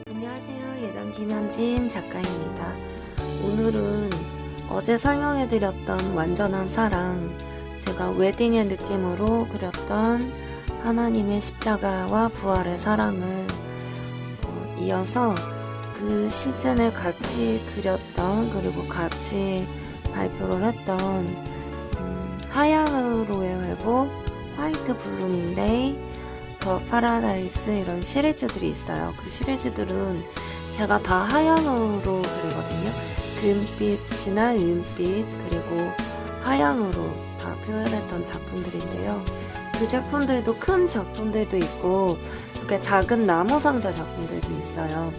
안녕하세요. 예당 김현진 작가입니다. 오늘은 어제 설명해드렸던 완전한 사랑, 제가 웨딩의 느낌으로 그렸던 하나님의 십자가와 부활의 사랑을 이어서 그 시즌에 같이 그렸던, 그리고 같이 발표를 했던 하얀으로의 회복, 화이트 블루밍데이, 더 파라다이스, 이런 시리즈들이 있어요. 그 시리즈들은 제가 다 하얀으로 그리거든요. 금빛이나 은빛, 그리고 하얀으로 다 표현했던 작품들인데요. 그 작품들도 큰 작품들도 있고 이렇게 작은 나무 상자 작품들도 있어요.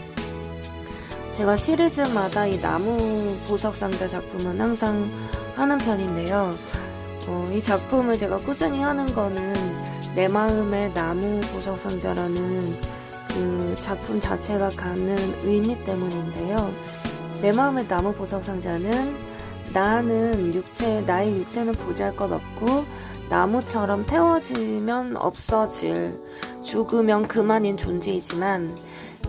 제가 시리즈마다 이 나무 보석 상자 작품은 항상 하는 편인데요. 이 작품을 제가 꾸준히 하는 거는 내 마음의 나무 보석 상자라는 그 작품 자체가 갖는 의미 때문인데요. 내 마음의 나무 보석 상자는 나의 육체는 보잘것없고 나무처럼 태워지면 없어질, 죽으면 그만인 존재이지만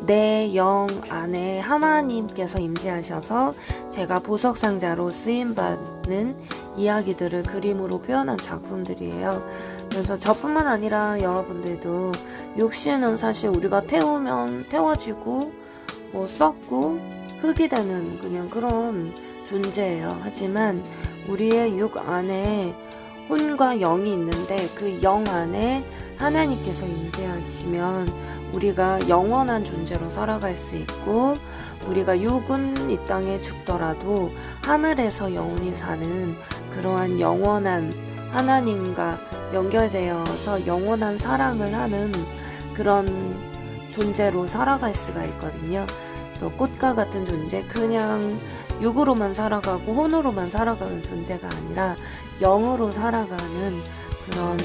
내 영 안에 하나님께서 임재하셔서 제가 보석 상자로 쓰임받는 이야기들을 그림으로 표현한 작품들이에요. 그래서 저뿐만 아니라 여러분들도 육신은 사실 우리가 태우면 태워지고 썩고 흙이 되는 그냥 그런 존재예요. 하지만 우리의 육 안에 혼과 영이 있는데 그 영 안에 하나님께서 임재하시면 우리가 영원한 존재로 살아갈 수 있고, 우리가 육은 이 땅에 죽더라도 하늘에서 영원히 사는 그러한 영원한 하나님과 연결되어서 영원한 사랑을 하는 그런 존재로 살아갈 수가 있거든요. 그래서 꽃과 같은 존재, 그냥 육으로만 살아가고 혼으로만 살아가는 존재가 아니라 영으로 살아가는 그런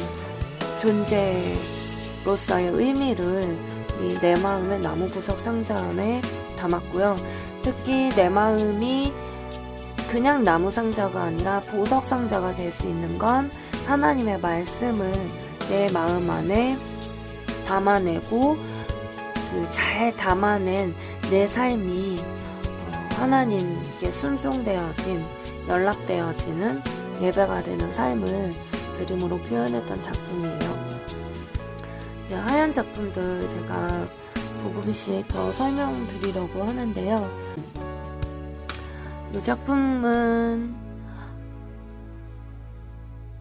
존재로서의 의미를 이 내 마음의 나무 보석 상자 안에 담았고요. 특히 내 마음이 그냥 나무 상자가 아니라 보석 상자가 될 수 있는 건 하나님의 말씀을 내 마음 안에 담아내고 잘 담아낸 내 삶이 하나님께 순종되어진, 연락되어지는 예배가 되는 삶을 그림으로 표현했던 작품이에요. 하얀 작품들 제가 조금씩 더 설명드리려고 하는데요. 이 작품은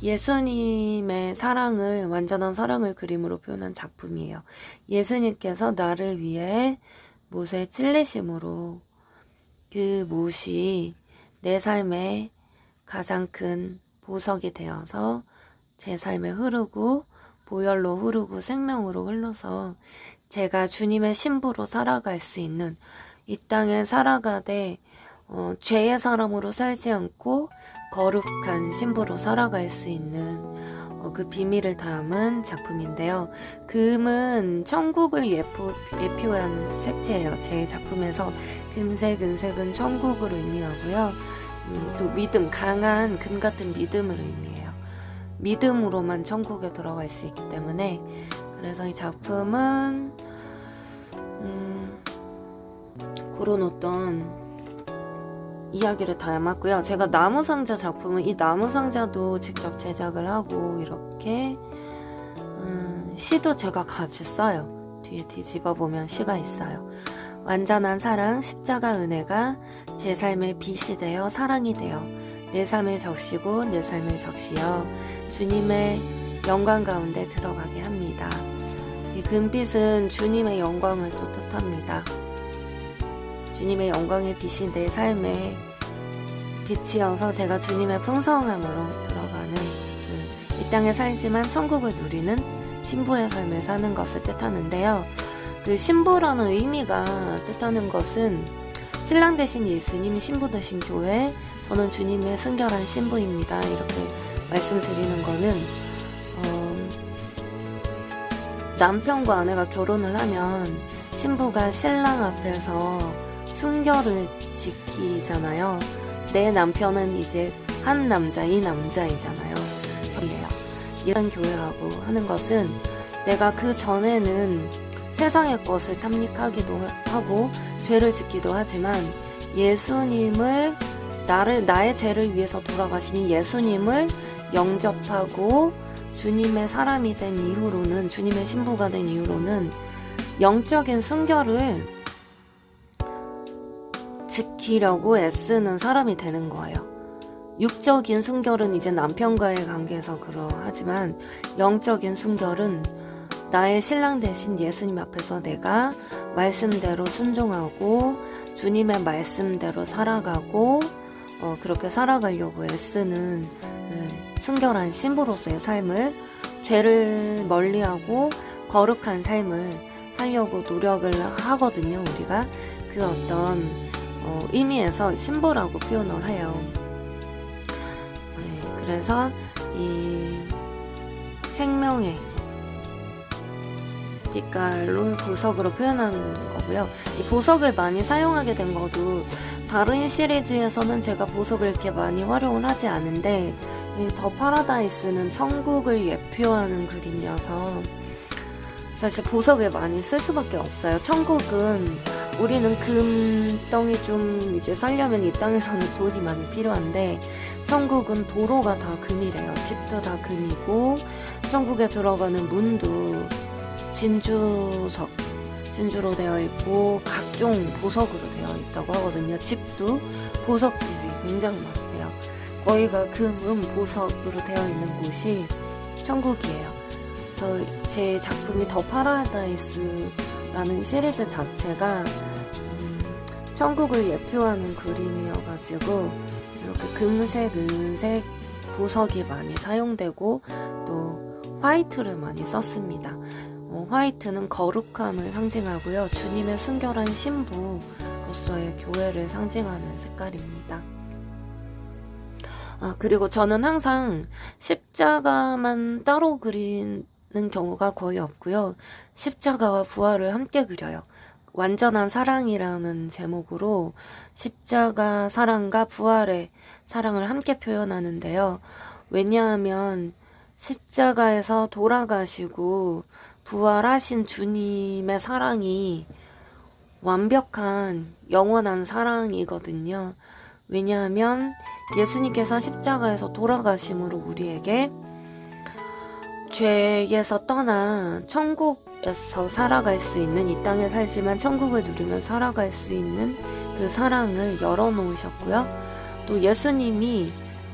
예수님의 사랑을, 완전한 사랑을 그림으로 표현한 작품이에요. 예수님께서 나를 위해 못에 찔리심으로 그 못이 내 삶에 가장 큰 보석이 되어서 제 삶에 흐르고 보혈로 흐르고 생명으로 흘러서 제가 주님의 신부로 살아갈 수 있는, 이 땅에 살아가되 죄의 사람으로 살지 않고 거룩한 신부로 살아갈 수 있는 그 비밀을 담은 작품인데요. 금은 천국을 예표한 색채예요. 제 작품에서 금색은 천국을 의미하고요. 또 믿음, 강한 금 같은 믿음을 의미해요. 믿음으로만 천국에 들어갈 수 있기 때문에, 그래서 이 작품은 그런 어떤 이야기를 담았고요. 제가 나무 상자 작품은 이 나무 상자도 직접 제작을 하고 이렇게 시도 제가 같이 써요. 뒤에 뒤집어 보면 시가 있어요. 완전한 사랑, 십자가 은혜가 제 삶의 빛이 되어 사랑이 되어 내 삶에 적시고 내 삶에 적시어 주님의 영광 가운데 들어가게 합니다. 이 금빛은 주님의 영광을 또 뜻합니다. 주님의 영광의 빛이 내 삶에 빛이어서 제가 주님의 풍성함으로 들어가는 이 땅에 살지만 천국을 누리는 신부의 삶을 사는 것을 뜻하는데요. 그 신부라는 의미가 뜻하는 것은 신랑 대신 예수님, 신부 대신 교회, 저는 주님의 순결한 신부입니다. 이렇게 말씀드리는 거는 남편과 아내가 결혼을 하면 신부가 신랑 앞에서 순결을 지키잖아요. 내 남편은 이제 한 남자, 이 남자이잖아요. 교회예요. 이런 교회라고 하는 것은 내가 그 전에는 세상의 것을 탐닉하기도 하고 죄를 짓기도 하지만 예수님을 나의 죄를 위해서 돌아가시니 예수님을 영접하고 주님의 사람이 된 이후로는, 주님의 신부가 된 이후로는 영적인 순결을 지키려고 애쓰는 사람이 되는 거예요. 육적인 순결은 이제 남편과의 관계에서 그러하지만 영적인 순결은 나의 신랑 대신 예수님 앞에서 내가 말씀대로 순종하고 주님의 말씀대로 살아가고 그렇게 살아가려고 애쓰는 순결한 신부로서의 삶을, 죄를 멀리하고 거룩한 삶을 살려고 노력을 하거든요. 우리가 그 어떤 의미에서 신부라고 표현을 해요. 그래서 이 생명의 빛깔로 보석으로 표현하는 거고요. 이 보석을 많이 사용하게 된 것도 다른 시리즈에서는 제가 보석을 이렇게 많이 활용을 하지 않은데 이 더 파라다이스는 천국을 예표하는 그림이어서 사실 보석을 많이 쓸 수밖에 없어요. 천국은 우리는 금덩이 좀 이제 살려면 이 땅에서는 돈이 많이 필요한데 천국은 도로가 다 금이래요. 집도 다 금이고 천국에 들어가는 문도 진주로 되어 있고 각종 보석으로 되어 있다고 하거든요. 집도 보석집이 굉장히 많대요. 거기가 금, 보석으로 되어 있는 곳이 천국이에요. 그래서 제 작품이 더 파라다이스라는 시리즈 자체가 천국을 예표하는 그림이어가지고 이렇게 금색, 은색 보석이 많이 사용되고 또 화이트를 많이 썼습니다. 화이트는 거룩함을 상징하고요. 주님의 순결한 신부로서의 교회를 상징하는 색깔입니다. 그리고 저는 항상 십자가만 따로 그리는 경우가 거의 없고요. 십자가와 부활을 함께 그려요. 완전한 사랑이라는 제목으로 십자가 사랑과 부활의 사랑을 함께 표현하는데요. 왜냐하면 십자가에서 돌아가시고 부활하신 주님의 사랑이 완벽한 영원한 사랑이거든요. 왜냐하면 예수님께서 십자가에서 돌아가심으로 우리에게 죄에서 떠나 천국에서 살아갈 수 있는, 이 땅에 살지만 천국을 누리면 살아갈 수 있는 그 사랑을 열어놓으셨고요. 또 예수님이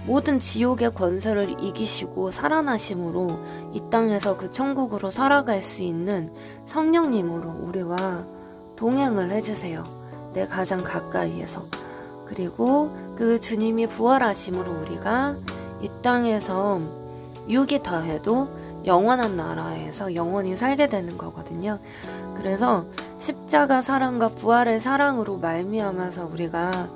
모든 지옥의 권세를 이기시고 살아나심으로 이 땅에서 그 천국으로 살아갈 수 있는 성령님으로 우리와 동행을 해주세요. 내 가장 가까이에서. 그리고 그 주님이 부활하심으로 우리가 이 땅에서 육이 더해도 영원한 나라에서 영원히 살게 되는 거거든요. 그래서 십자가 사랑과 부활의 사랑으로 말미암아서 우리가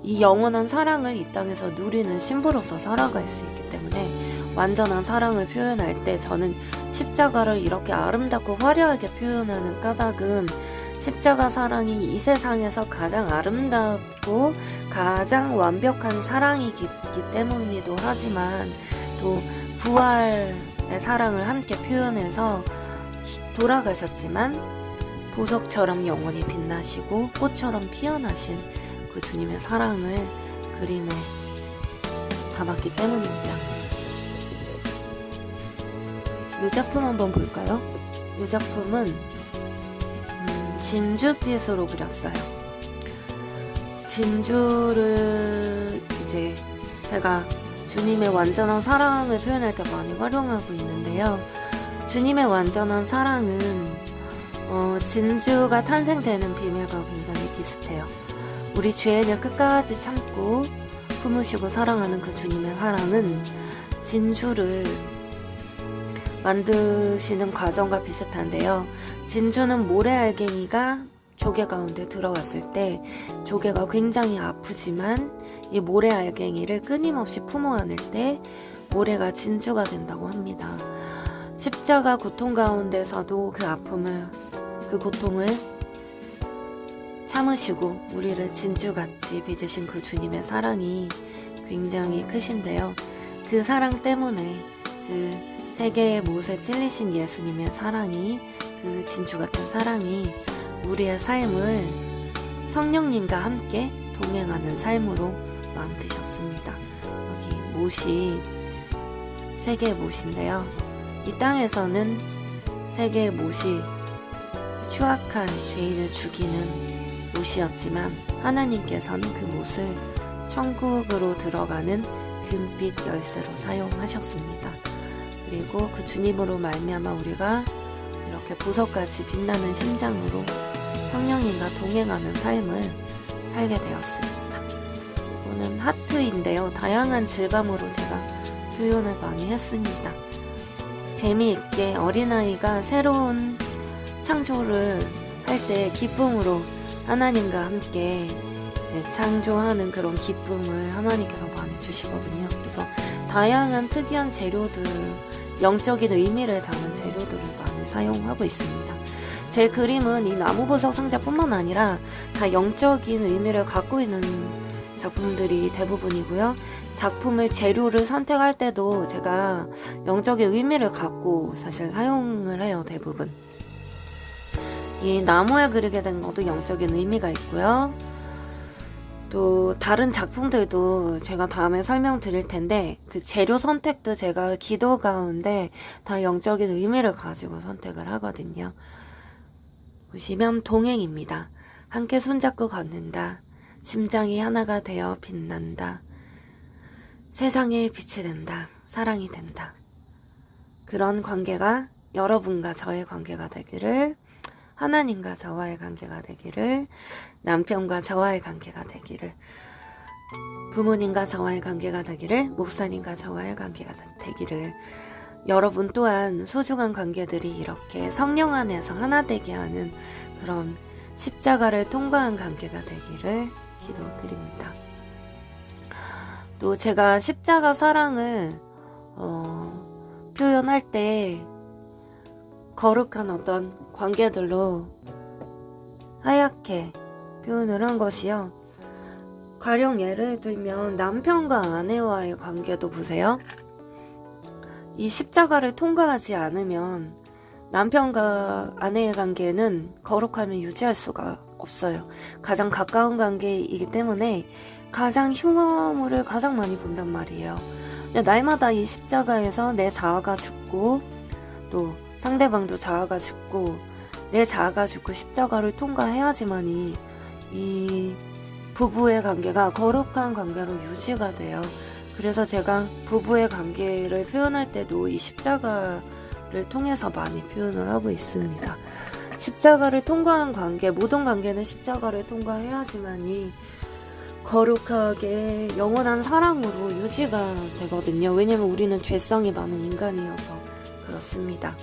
이 영원한 사랑을 이 땅에서 누리는 신부로서 살아갈 수 있기 때문에 완전한 사랑을 표현할 때 저는 십자가를 이렇게 아름답고 화려하게 표현하는 까닭은 십자가 사랑이 이 세상에서 가장 아름답고 가장 완벽한 사랑이기 때문이기도 하지만 또 부활의 사랑을 함께 표현해서 돌아가셨지만 보석처럼 영원히 빛나시고 꽃처럼 피어나신 그 주님의 사랑을 그림에 담았기 때문입니다. 이 작품 한번 볼까요? 이 작품은 진주빛으로 그렸어요. 진주를 이제 제가 주님의 완전한 사랑을 표현할 때 많이 활용하고 있는데요. 주님의 완전한 사랑은 진주가 탄생되는 비밀과 굉장히 비슷해요. 우리 죄인을 끝까지 참고 품으시고 사랑하는 그 주님의 사랑은 진주를 만드시는 과정과 비슷한데요. 진주는 모래알갱이가 조개 가운데 들어갔을 때 조개가 굉장히 아프지만 이 모래알갱이를 끊임없이 품어 안을 때 모래가 진주가 된다고 합니다. 십자가 고통 가운데서도 그 아픔을, 그 고통을 참으시고 우리를 진주같이 빚으신 그 주님의 사랑이 굉장히 크신데요. 그 사랑 때문에 그 세계의 못에 찔리신 예수님의 사랑이, 그 진주 같은 사랑이 우리의 삶을 성령님과 함께 동행하는 삶으로 만드셨습니다. 여기 못이 세계의 못인데요. 이 땅에서는 세계의 못이 추악한 죄인을 죽이는 못이었지만 하나님께서는 그 못을 천국으로 들어가는 금빛 열쇠로 사용하셨습니다. 그리고 그 주님으로 말미암아 우리가 이렇게 보석같이 빛나는 심장으로 성령님과 동행하는 삶을 살게 되었습니다. 이거는 하트인데요. 다양한 질감으로 제가 표현을 많이 했습니다. 재미있게 어린아이가 새로운 창조를 할 때 기쁨으로 하나님과 함께 이제 창조하는 그런 기쁨을 하나님께서 많이 주시거든요. 그래서 다양한 특이한 재료들, 영적인 의미를 담은 재료들을 많이 사용하고 있습니다. 제 그림은 이 나무보석 상자뿐만 아니라 다 영적인 의미를 갖고 있는 작품들이 대부분이고요. 작품의 재료를 선택할 때도 제가 영적인 의미를 갖고 사실 사용을 해요, 대부분. 이 나무에 그리게 된 것도 영적인 의미가 있고요. 또 다른 작품들도 제가 다음에 설명드릴 텐데 그 재료 선택도 제가 기도 가운데 다 영적인 의미를 가지고 선택을 하거든요. 보시면 동행입니다. 함께 손잡고 걷는다. 심장이 하나가 되어 빛난다. 세상에 빛이 된다. 사랑이 된다. 그런 관계가 여러분과 저의 관계가 되기를, 하나님과 저와의 관계가 되기를, 남편과 저와의 관계가 되기를, 부모님과 저와의 관계가 되기를, 목사님과 저와의 관계가 되기를, 여러분 또한 소중한 관계들이 이렇게 성령 안에서 하나 되게 하는 그런 십자가를 통과한 관계가 되기를 기도드립니다. 또 제가 십자가 사랑을 표현할 때 거룩한 어떤 관계들로 하얗게 표현을 한 것이요. 가령 예를 들면 남편과 아내와의 관계도 보세요. 이 십자가를 통과하지 않으면 남편과 아내의 관계는 거룩함을 유지할 수가 없어요. 가장 가까운 관계이기 때문에 가장 흉어물을 가장 많이 본단 말이에요. 근데 날마다 이 십자가에서 내 자아가 죽고 또 상대방도 자아가 죽고 내 자아가 죽고 십자가를 통과해야지만이 이 부부의 관계가 거룩한 관계로 유지가 돼요. 그래서 제가 부부의 관계를 표현할 때도 이 십자가를 통해서 많이 표현을 하고 있습니다. 십자가를 통과한 관계, 모든 관계는 십자가를 통과해야지만이 거룩하게 영원한 사랑으로 유지가 되거든요. 왜냐면 우리는 죄성이 많은 인간이어서 그렇습니다.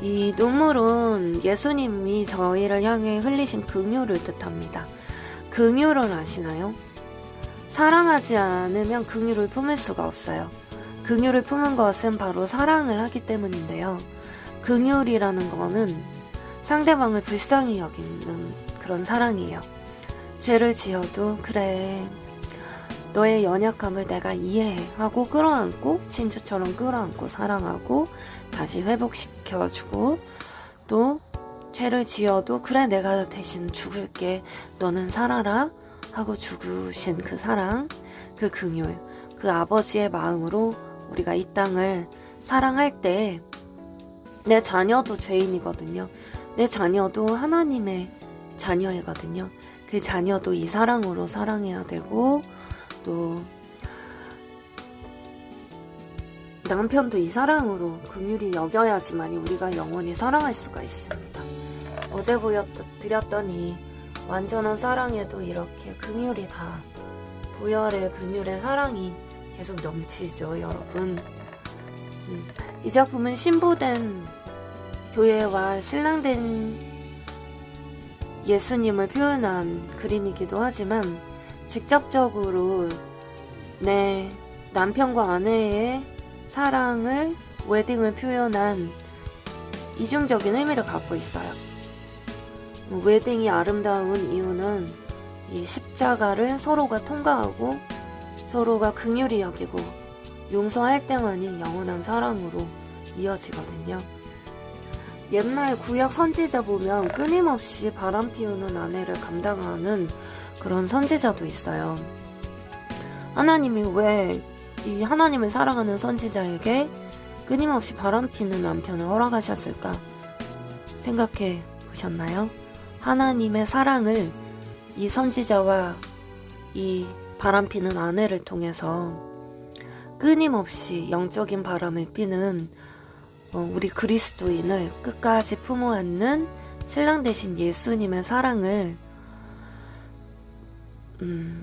이 눈물은 예수님이 저희를 향해 흘리신 긍휼을 뜻합니다. 긍휼을 아시나요? 사랑하지 않으면 긍휼을 품을 수가 없어요. 긍휼을 품은 것은 바로 사랑을 하기 때문인데요. 긍휼이라는 거는 상대방을 불쌍히 여기는 그런 사랑이에요. 죄를 지어도 그래, 너의 연약함을 내가 이해해 하고 끌어안고 진주처럼 끌어안고 사랑하고 다시 회복시켜주고, 또 죄를 지어도 그래 내가 대신 죽을게, 너는 살아라 하고 죽으신 그 사랑, 그 긍휼, 그 아버지의 마음으로 우리가 이 땅을 사랑할 때 내 자녀도 죄인이거든요. 내 자녀도 하나님의 자녀이거든요. 그 자녀도 이 사랑으로 사랑해야 되고, 또 남편도 이 사랑으로 긍휼히 여겨야지만 우리가 영원히 사랑할 수가 있습니다. 어제 보여드렸더니 완전한 사랑에도 이렇게 긍휼이 다, 보혈의 긍휼의 사랑이 계속 넘치죠, 여러분. 이 작품은 신부된 교회와 신랑된 예수님을 표현한 그림이기도 하지만 직접적으로 내 남편과 아내의 사랑을, 웨딩을 표현한 이중적인 의미를 갖고 있어요. 웨딩이 아름다운 이유는 이 십자가를 서로가 통과하고 서로가 긍휼히 여기고 용서할 때만이 영원한 사랑으로 이어지거든요. 옛날 구약 선지자 보면 끊임없이 바람 피우는 아내를 감당하는 그런 선지자도 있어요. 하나님이 왜 이 하나님을 사랑하는 선지자에게 끊임없이 바람 피는 남편을 허락하셨을까 생각해 보셨나요? 하나님의 사랑을 이 선지자와 이 바람 피는 아내를 통해서 끊임없이 영적인 바람을 피는 우리 그리스도인을 끝까지 품어 안는 신랑 되신 예수님의 사랑을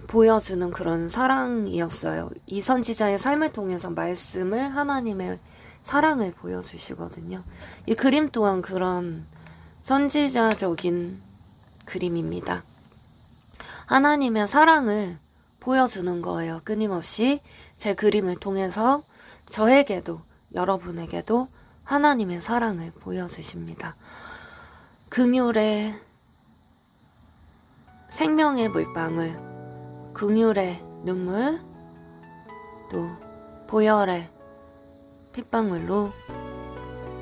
보여주는 그런 사랑이었어요. 이 선지자의 삶을 통해서 말씀을, 하나님의 사랑을 보여주시거든요. 이 그림 또한 그런 선지자적인 그림입니다. 하나님의 사랑을 보여주는 거예요. 끊임없이 제 그림을 통해서 저에게도, 여러분에게도 하나님의 사랑을 보여주십니다. 긍휼의 생명의 물방울, 긍휼의 눈물, 또 보혈의 핏방울로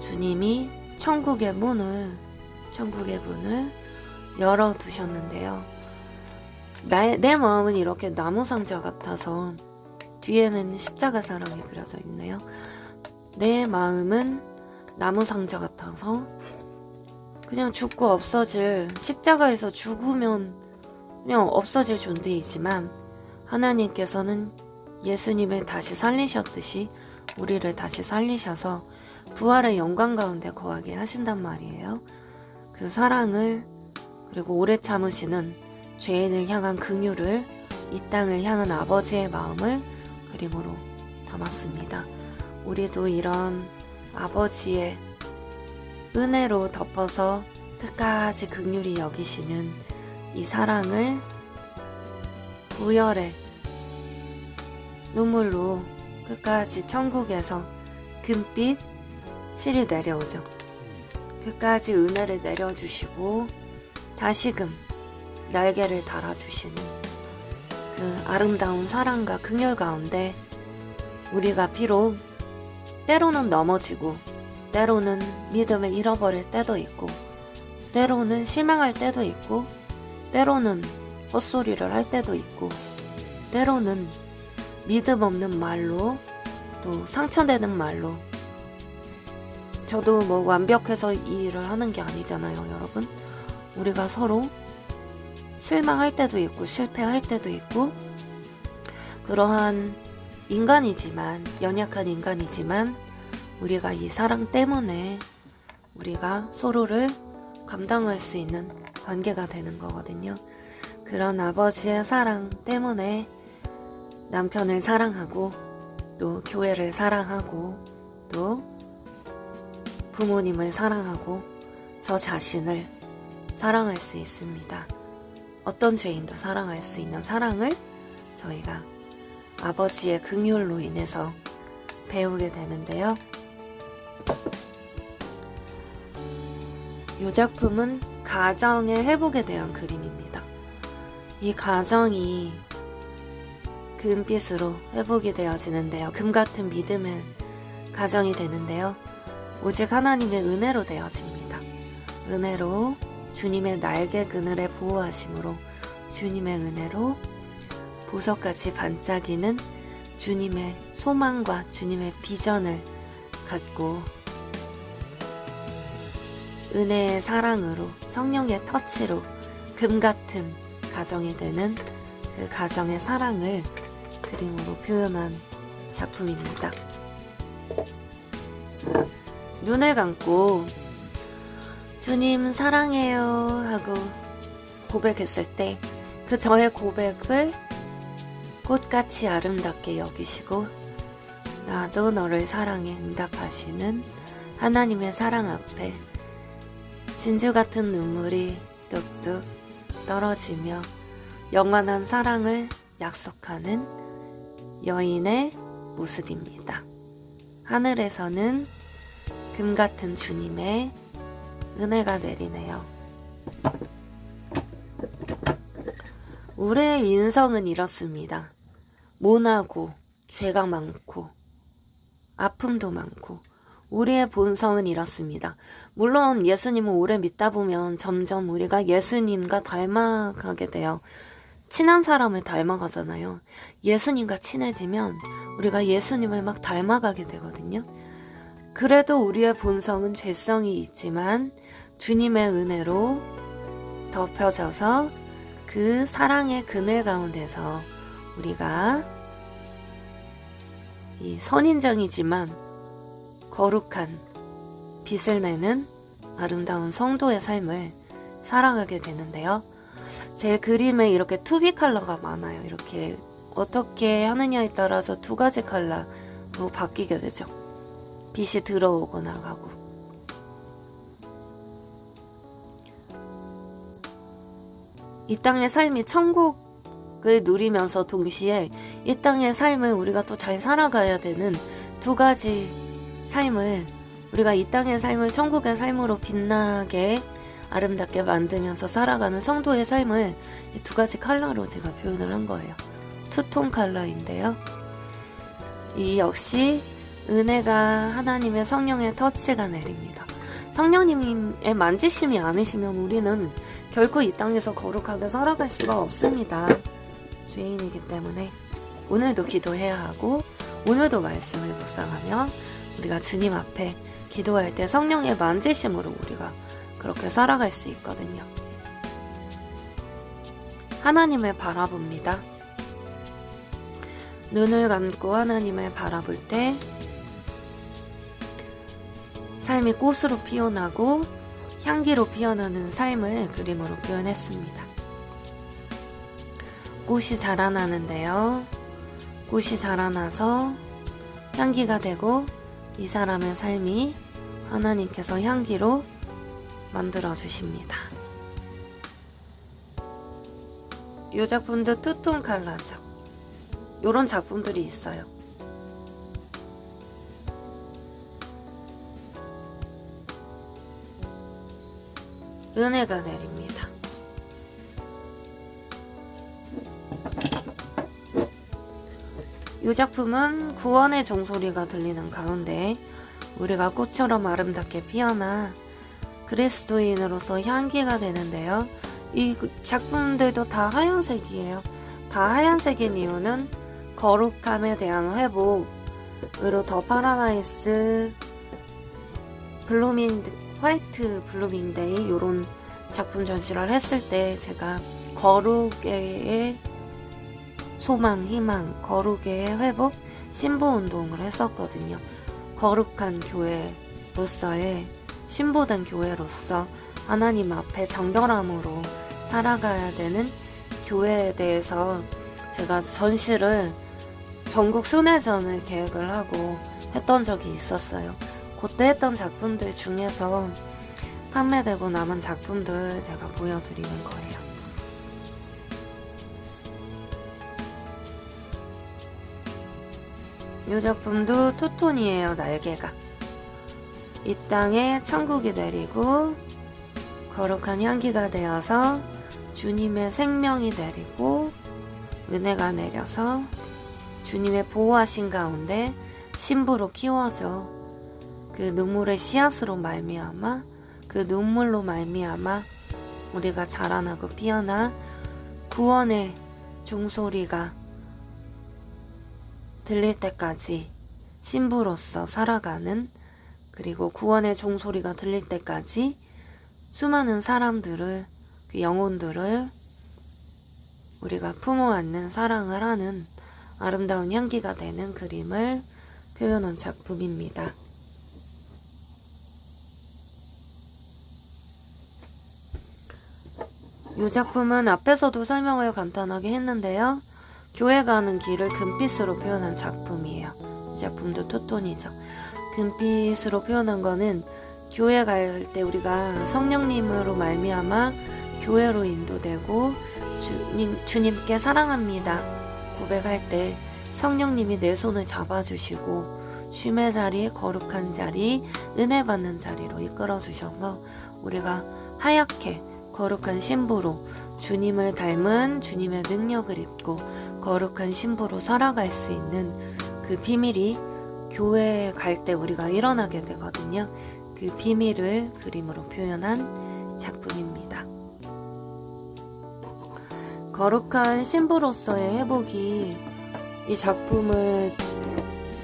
주님이 천국의 문을 열어두셨는데요. 내 마음은 이렇게 나무 상자 같아서 뒤에는 십자가 사랑이 그려져 있네요. 내 마음은 나무 상자 같아서 그냥 죽고 없어질, 십자가에서 죽으면 그냥 없어질 존재이지만 하나님께서는 예수님을 다시 살리셨듯이 우리를 다시 살리셔서 부활의 영광 가운데 거하게 하신단 말이에요. 그 사랑을, 그리고 오래 참으시는 죄인을 향한 긍휼을, 이 땅을 향한 아버지의 마음을 그림으로 담았습니다. 우리도 이런 아버지의 은혜로 덮어서 끝까지 긍휼히 여기시는 이 사랑을 보혈의 눈물로 끝까지 천국에서 금빛 실이 내려오죠. 끝까지 은혜를 내려주시고 다시금 날개를 달아주시는 그 아름다운 사랑과 긍휼 가운데 우리가 비록 때로는 넘어지고, 때로는 믿음을 잃어버릴 때도 있고, 때로는 실망할 때도 있고, 때로는 헛소리를 할 때도 있고, 때로는 믿음 없는 말로, 또 상처되는 말로, 저도 뭐 완벽해서 이 일을 하는 게 아니잖아요, 여러분. 우리가 서로 실망할 때도 있고 실패할 때도 있고, 그러한 인간이지만, 연약한 인간이지만 우리가 이 사랑 때문에 우리가 서로를 감당할 수 있는 관계가 되는 거거든요. 그런 아버지의 사랑 때문에 남편을 사랑하고, 또 교회를 사랑하고, 또 부모님을 사랑하고, 저 자신을 사랑할 수 있습니다. 어떤 죄인도 사랑할 수 있는 사랑을 저희가 아버지의 긍휼로 인해서 배우게 되는데요. 이 작품은 가정의 회복에 대한 그림입니다. 이 가정이 금빛으로 회복이 되어지는데요. 금 같은 믿음의 가정이 되는데요. 오직 하나님의 은혜로 되어집니다. 은혜로, 주님의 날개 그늘에 보호하심으로, 주님의 은혜로 보석같이 반짝이는 주님의 소망과 주님의 비전을 갖고 은혜의 사랑으로, 성령의 터치로 금같은 가정이 되는 그 가정의 사랑을 그림으로 표현한 작품입니다. 눈을 감고 주님 사랑해요 하고 고백했을 때 그 저의 고백을 꽃같이 아름답게 여기시고 나도 너를 사랑해 응답하시는 하나님의 사랑 앞에 진주 같은 눈물이 뚝뚝 떨어지며 영원한 사랑을 약속하는 여인의 모습입니다. 하늘에서는 금 같은 주님의 은혜가 내리네요. 우리의 인성은 이렇습니다. 모나고 죄가 많고 아픔도 많고 우리의 본성은 이렇습니다. 물론 예수님을 오래 믿다 보면 점점 우리가 예수님과 닮아가게 돼요. 친한 사람을 닮아가잖아요. 예수님과 친해지면 우리가 예수님을 막 닮아가게 되거든요. 그래도 우리의 본성은 죄성이 있지만 주님의 은혜로 덮여져서 그 사랑의 그늘 가운데서 우리가 이 선인장이지만 거룩한 빛을 내는 아름다운 성도의 삶을 살아가게 되는데요. 제 그림에 이렇게 투비 컬러가 많아요. 이렇게 어떻게 하느냐에 따라서 두 가지 컬러로 바뀌게 되죠. 빛이 들어오고 나가고. 이 땅의 삶이 천국을 누리면서 동시에 이 땅의 삶을 우리가 또 잘 살아가야 되는 두 가지 삶을 우리가 이 땅의 삶을 천국의 삶으로 빛나게 아름답게 만들면서 살아가는 성도의 삶을 이 두 가지 컬러로 제가 표현을 한 거예요. 투톤 컬러인데요. 이 역시 은혜가 하나님의 성령의 터치가 내립니다. 성령님의 만지심이 아니시면 우리는 결코 이 땅에서 거룩하게 살아갈 수가 없습니다. 죄인이기 때문에 오늘도 기도해야 하고 오늘도 말씀을 묵상하며 우리가 주님 앞에 기도할 때 성령의 만지심으로 우리가 그렇게 살아갈 수 있거든요. 하나님을 바라봅니다. 눈을 감고 하나님을 바라볼 때 삶이 꽃으로 피어나고 향기로 피어나는 삶을 그림으로 표현했습니다. 꽃이 자라나는데요. 꽃이 자라나서 향기가 되고 이 사람의 삶이 하나님께서 향기로 만들어 주십니다. 이 작품도 투톤 컬러죠. 이런 작품들이 있어요. 은혜가 내립니다. 이 작품은 구원의 종소리가 들리는 가운데 우리가 꽃처럼 아름답게 피어나 그리스도인으로서 향기가 되는데요. 이 작품들도 다 하얀색이에요. 다 하얀색인 이유는 거룩함에 대한 회복으로 더 파라다이스, 화이트 블루밍데이 이런 작품 전시를 했을 때 제가 거룩의 소망, 희망, 거룩의 회복, 신부운동을 했었거든요. 거룩한 교회로서의 신부된 교회로서 하나님 앞에 정결함으로 살아가야 되는 교회에 대해서 제가 전시를 전국 순회전을 계획을 하고 했던 적이 있었어요. 그때 했던 작품들 중에서 판매되고 남은 작품들 제가 보여드리는 거예요. 이 작품도 투톤이에요. 날개가 이 땅에 천국이 내리고 거룩한 향기가 되어서 주님의 생명이 내리고 은혜가 내려서 주님의 보호하신 가운데 신부로 키워져 그 눈물의 씨앗으로 말미암아 그 눈물로 말미암아 우리가 자라나고 피어나 구원의 종소리가 들릴 때까지 신부로서 살아가는, 그리고 구원의 종소리가 들릴 때까지 수많은 사람들을, 그 영혼들을 우리가 품어 안는 사랑을 하는 아름다운 향기가 되는 그림을 표현한 작품입니다. 이 작품은 앞에서도 설명을 간단하게 했는데요. 교회 가는 길을 금빛으로 표현한 작품이에요. 이 작품도 투톤이죠. 금빛으로 표현한 거는 교회 갈 때 우리가 성령님으로 말미암아 교회로 인도되고 주님께 사랑합니다 고백할 때 성령님이 내 손을 잡아주시고 쉼의 자리, 거룩한 자리, 은혜 받는 자리로 이끌어 주셔서 우리가 하얗게 거룩한 신부로 주님을 닮은 주님의 능력을 입고 거룩한 신부로 살아갈 수 있는 그 비밀이 교회에 갈 때 우리가 일어나게 되거든요. 그 비밀을 그림으로 표현한 작품입니다. 거룩한 신부로서의 회복이 이 작품을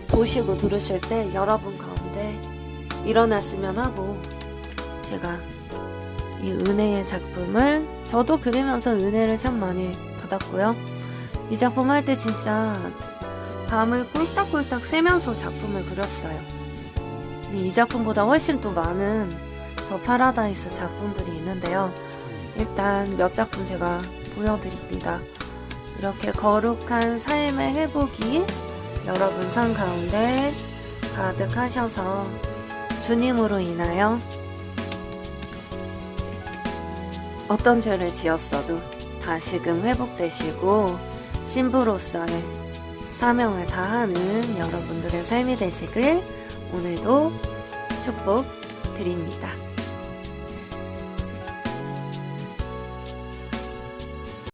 보시고 들으실 때 여러분 가운데 일어났으면 하고 제가 이 은혜의 작품을 저도 그리면서 은혜를 참 많이 받았고요. 이 작품 할 때 진짜 밤을 꿀딱꿀딱 새면서 작품을 그렸어요. 이 작품보다 훨씬 또 많은 더 파라다이스 작품들이 있는데요. 일단 몇 작품 제가 보여드립니다. 이렇게 거룩한 삶의 회복이 여러분 삶 가운데 가득하셔서 주님으로 인하여 어떤 죄를 지었어도 다시금 회복되시고 신부로서의 사명을 다하는 여러분들의 삶이 되시길 오늘도 축복드립니다.